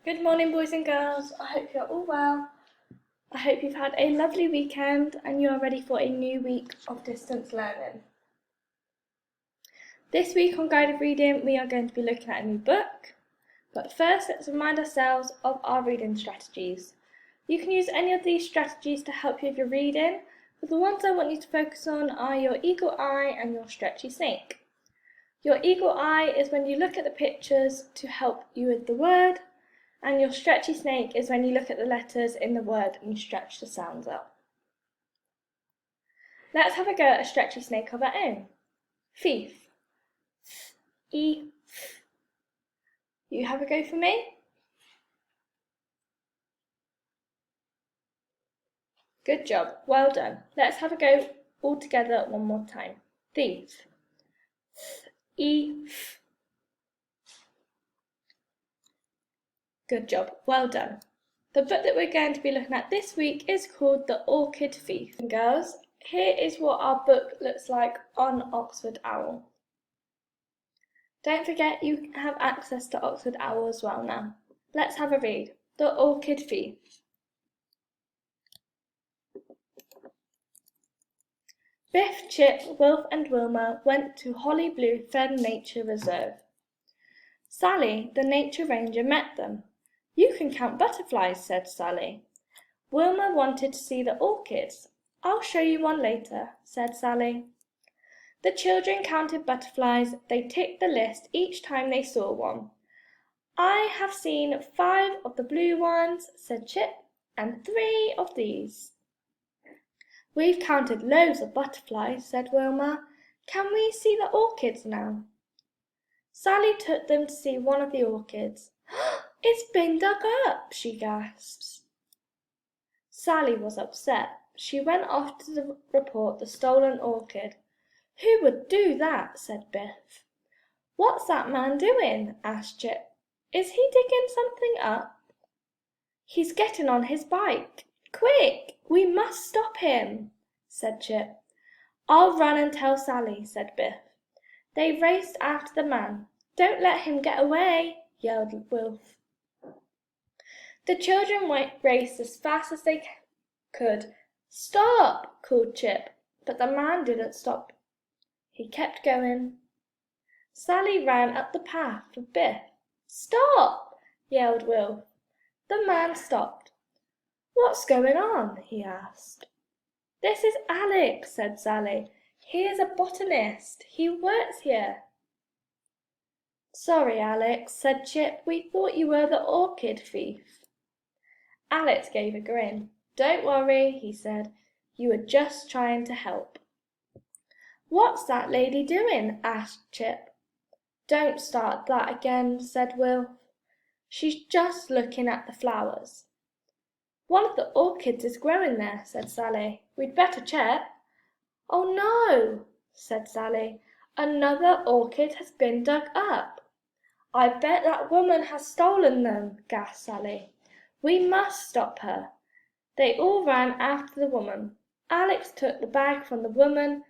Good morning, boys and girls. I hope you're all well. I hope you've had a lovely weekend and you are ready for a new week of distance learning. This week on Guided Reading, we are going to be looking at a new book. But first, let's remind ourselves of our reading strategies. You can use any of these strategies to help you with your reading, but the ones I want you to focus on are your eagle eye and your stretchy snake. Your eagle eye is when you look at the pictures to help you with the word, and your stretchy snake is when you look at the letters in the word and you stretch the sounds up. Let's have a go at a stretchy snake of our own. Thief. E. You have a go for me? Good job. Well done. Let's have a go all together one more time. Thief. E. Good job. Well done. The book that we're going to be looking at this week is called The Orchid Thief. And girls, here is what our book looks like on Oxford Owl. Don't forget you have access to Oxford Owl as well now. Let's have a read. The Orchid Thief. Biff, Chip, Wilf and Wilma went to Holly Blue Fen Nature Reserve. Sally, the nature ranger, met them. You can count butterflies, said Sally. Wilma wanted to see the orchids. I'll show you one later, said Sally. The children counted butterflies. They ticked the list each time they saw one. I have seen 5 of the blue ones, said Chip, and 3 of these. We've counted loads of butterflies, said Wilma. Can we see the orchids now? Sally took them to see one of the orchids. It's been dug up, she gasped. Sally was upset. She went off to report the stolen orchid. Who would do that? Said Biff. What's that man doing? Asked Chip. Is he digging something up? He's getting on his bike. Quick, we must stop him, said Chip. I'll run and tell Sally, said Biff. They raced after the man. Don't let him get away, yelled Wilf. The children raced as fast as they could. Stop, called Chip, but the man didn't stop. He kept going. Sally ran up the path for Biff. Stop, yelled Wilf. The man stopped. What's going on? He asked. This is Alex, said Sally. He is a botanist. He works here. Sorry, Alex, said Chip. We thought you were the orchid thief. Alex gave a grin. Don't worry, he said. You were just trying to help. What's that lady doing? Asked Chip. Don't start that again, said Will. She's just looking at the flowers. One of the orchids is growing there, said Sally. We'd better check. Oh no, said Sally. Another orchid has been dug up. I bet that woman has stolen them, gasped Sally. We must stop her. They all ran after the woman. Alex took the bag from the woman.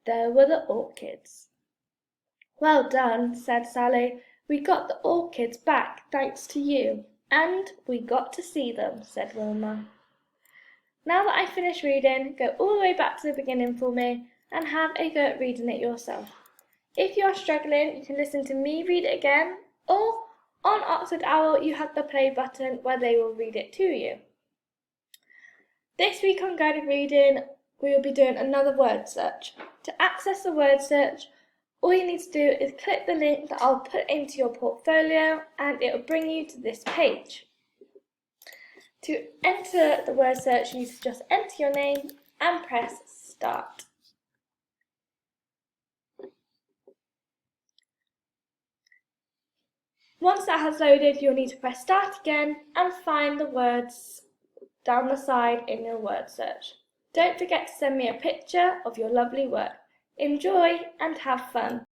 There were the orchids. Well done, said Sally. We got the orchids back thanks to you. And we got to see them, said Wilma. Now that I've finished reading, go all the way back to the beginning for me and have a go at reading it yourself. If you are struggling, you can listen to me read it again, or on Oxford Owl you have the play button where they will read it to you. This week on Guided Reading, we will be doing another word search. To access the word search, all you need to do is click the link that I'll put into your portfolio and it will bring you to this page. To enter the word search, you need to just enter your name and press start. Once that has loaded, you'll need to press start again and find the words down the side in your word search. Don't forget to send me a picture of your lovely work. Enjoy and have fun.